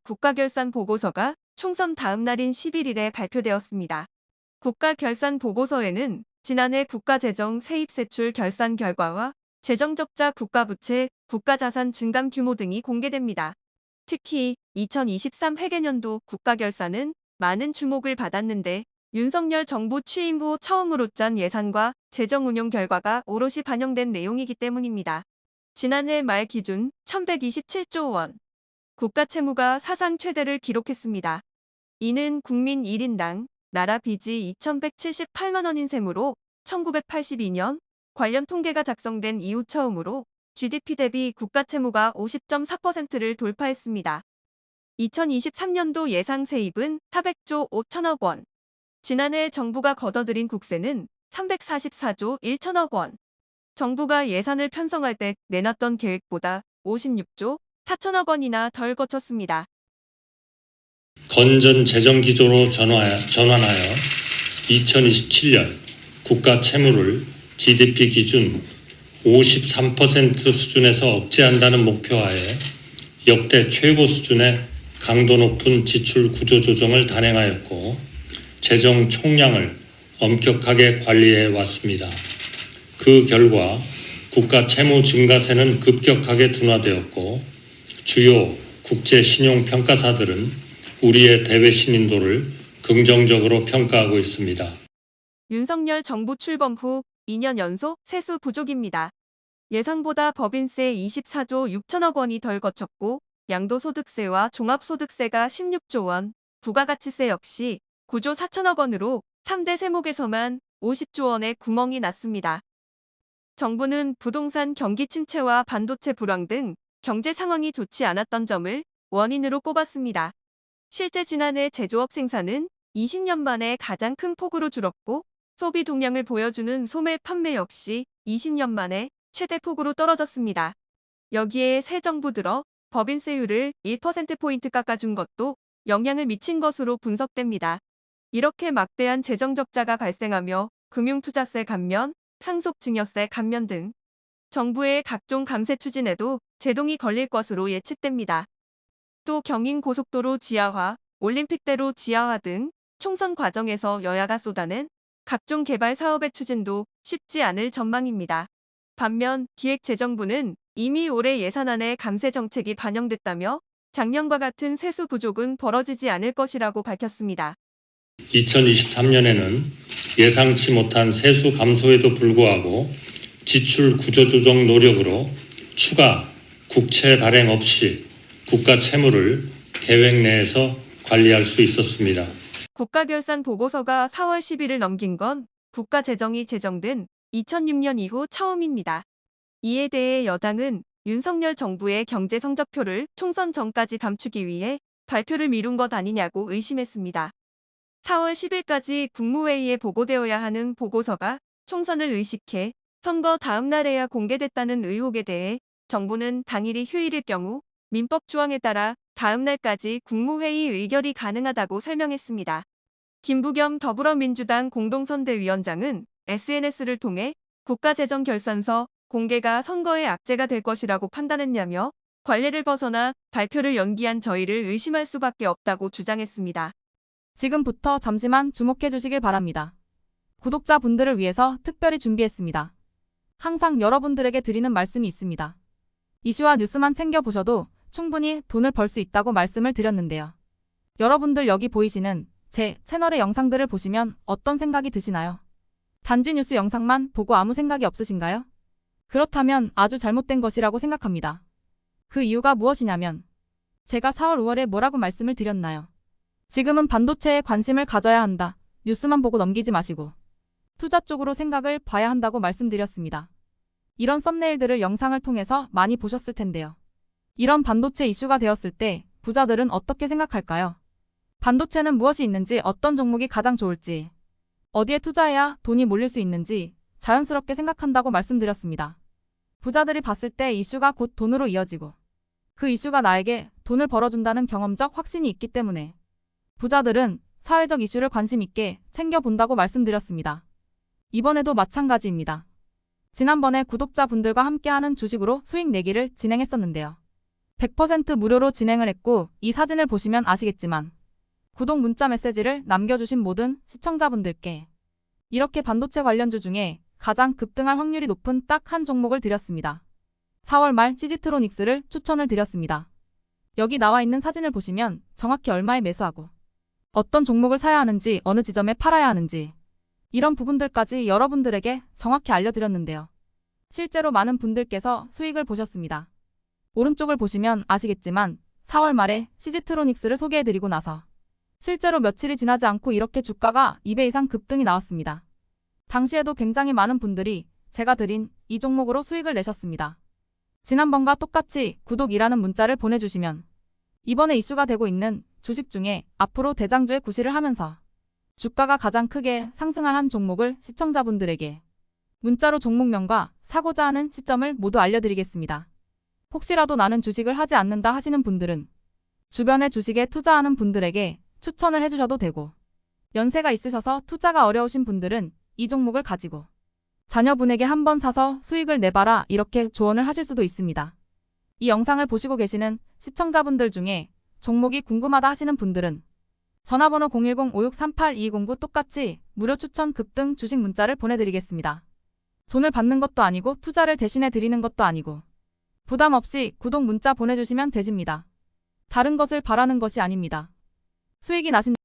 국가결산 보고서가 총선 다음 날인 11일에 발표되었습니다. 국가결산 보고서에는 지난해 국가재정 세입세출 결산 결과와 재정적자 국가부채, 국가자산 증감 규모 등이 공개됩니다. 특히 2023 회계년도 국가결산은 많은 주목을 받았는데 윤석열 정부 취임 후 처음으로 짠 예산과 재정운용 결과가 오롯이 반영된 내용이기 때문입니다. 지난해 말 기준 1127조 원, 국가 채무가 사상 최대를 기록했습니다. 이는 국민 1인당 나라 빚이 2178만 원인 셈으로 1982년 관련 통계가 작성된 이후 처음으로 GDP 대비 국가 채무가 50.4%를 돌파했습니다. 2023년도 예상 세입은 400조 5천억 원. 지난해 정부가 걷어들인 국세는 344조 1천억 원. 정부가 예산을 편성할 때 내놨던 계획보다 56조 4천억 원이나 덜 거쳤습니다. 건전 재정 기조로 전환하여 2027년 국가 채무를 GDP 기준 53% 수준에서 억제한다는 목표하에 역대 최고 수준의 강도 높은 지출 구조 조정을 단행하였고 재정 총량을 엄격하게 관리해 왔습니다. 그 결과 국가 채무 증가세는 급격하게 둔화되었고 주요 국제 신용 평가사들은 우리의 대외 신인도를 긍정적으로 평가하고 있습니다. 윤석열 정부 출범 후 2년 연속 세수 부족입니다. 예상보다 법인세 24조 6천억 원이 덜 거쳤고 양도소득세와 종합소득세가 16조 원, 부가가치세 역시 9조 4천억 원으로 3대 세목에서만 50조 원의 구멍이 났습니다. 정부는 부동산 경기 침체와 반도체 불황 등 경제 상황이 좋지 않았던 점을 원인으로 꼽았습니다. 실제 지난해 제조업 생산은 20년 만에 가장 큰 폭으로 줄었고 소비 동향을 보여주는 소매 판매 역시 20년 만에 최대 폭으로 떨어졌습니다. 여기에 새 정부 들어 법인세율을 1%포인트 깎아준 것도 영향을 미친 것으로 분석됩니다. 이렇게 막대한 재정적자가 발생하며 금융투자세 감면, 상속증여세 감면 등 정부의 각종 감세 추진에도 제동이 걸릴 것으로 예측됩니다. 또 경인고속도로 지하화, 올림픽대로 지하화 등 총선 과정에서 여야가 쏟아낸 각종 개발 사업의 추진도 쉽지 않을 전망입니다. 반면 기획재정부는 이미 올해 예산안에 감세 정책이 반영됐다며 작년과 같은 세수 부족은 벌어지지 않을 것이라고 밝혔습니다. 2023년에는 예상치 못한 세수 감소에도 불구하고 지출 구조조정 노력으로 추가 국채 발행 없이 국가 채무를 계획 내에서 관리할 수 있었습니다. 국가결산 보고서가 4월 10일을 넘긴 건 국가 재정이 제정된 2006년 이후 처음입니다. 이에 대해 여당은 윤석열 정부의 경제 성적표를 총선 전까지 감추기 위해 발표를 미룬 것 아니냐고 의심했습니다. 4월 10일까지 국무회의에 보고되어야 하는 보고서가 총선을 의식해 선거 다음 날에야 공개됐다는 의혹에 대해 정부는 당일이 휴일일 경우 민법 조항에 따라 다음 날까지 국무회의 의결이 가능하다고 설명했습니다. 김부겸 더불어민주당 공동선대위원장은 SNS를 통해 국가재정결산서 공개가 선거의 악재가 될 것이라고 판단했냐며 관례를 벗어나 발표를 연기한 저희를 의심할 수밖에 없다고 주장했습니다. 지금부터 잠시만 주목해 주시길 바랍니다. 구독자분들을 위해서 특별히 준비했습니다. 항상 여러분들에게 드리는 말씀이 있습니다. 이슈와 뉴스만 챙겨보셔도 충분히 돈을 벌 수 있다고 말씀을 드렸는데요. 여러분들 여기 보이시는 제 채널의 영상들을 보시면 어떤 생각이 드시나요? 단지 뉴스 영상만 보고 아무 생각이 없으신가요? 그렇다면 아주 잘못된 것이라고 생각합니다. 그 이유가 무엇이냐면 제가 4월 5월에 뭐라고 말씀을 드렸나요? 지금은 반도체에 관심을 가져야 한다. 뉴스만 보고 넘기지 마시고 투자 쪽으로 생각을 봐야 한다고 말씀드렸습니다. 이런 썸네일들을 영상을 통해서 많이 보셨을 텐데요. 이런 반도체 이슈가 되었을 때 부자들은 어떻게 생각할까요? 반도체는 무엇이 있는지, 어떤 종목이 가장 좋을지, 어디에 투자해야 돈이 몰릴 수 있는지 자연스럽게 생각한다고 말씀드렸습니다. 부자들이 봤을 때 이슈가 곧 돈으로 이어지고 그 이슈가 나에게 돈을 벌어준다는 경험적 확신이 있기 때문에 부자들은 사회적 이슈를 관심 있게 챙겨본다고 말씀드렸습니다. 이번에도 마찬가지입니다. 지난번에 구독자분들과 함께하는 주식으로 수익 내기를 진행했었는데요. 100% 무료로 진행을 했고 이 사진을 보시면 아시겠지만 구독 문자 메시지를 남겨주신 모든 시청자분들께 이렇게 반도체 관련주 중에 가장 급등할 확률이 높은 딱 한 종목을 드렸습니다. 4월 말 시지트로닉스를 추천을 드렸습니다. 여기 나와 있는 사진을 보시면 정확히 얼마에 매수하고 어떤 종목을 사야 하는지 어느 지점에 팔아야 하는지 이런 부분들까지 여러분들에게 정확히 알려드렸는데요. 실제로 많은 분들께서 수익을 보셨습니다. 오른쪽을 보시면 아시겠지만 4월 말에 시지트로닉스를 소개해드리고 나서 실제로 며칠이 지나지 않고 이렇게 주가가 2배 이상 급등이 나왔습니다. 당시에도 굉장히 많은 분들이 제가 드린 이 종목으로 수익을 내셨습니다. 지난번과 똑같이 구독이라는 문자를 보내주시면 이번에 이슈가 되고 있는 주식 중에 앞으로 대장주의 구실을 하면서 주가가 가장 크게 상승할 한 종목을 시청자분들에게 문자로 종목명과 사고자 하는 시점을 모두 알려드리겠습니다. 혹시라도 나는 주식을 하지 않는다 하시는 분들은 주변에 주식에 투자하는 분들에게 추천을 해주셔도 되고 연세가 있으셔서 투자가 어려우신 분들은 이 종목을 가지고 자녀분에게 한번 사서 수익을 내봐라 이렇게 조언을 하실 수도 있습니다. 이 영상을 보시고 계시는 시청자분들 중에 종목이 궁금하다 하시는 분들은 전화번호 010-5638-2209 똑같이 무료 추천 급등 주식 문자를 보내드리겠습니다. 돈을 받는 것도 아니고 투자를 대신해 드리는 것도 아니고 부담 없이 구독 문자 보내주시면 되십니다. 다른 것을 바라는 것이 아닙니다. 수익이 나신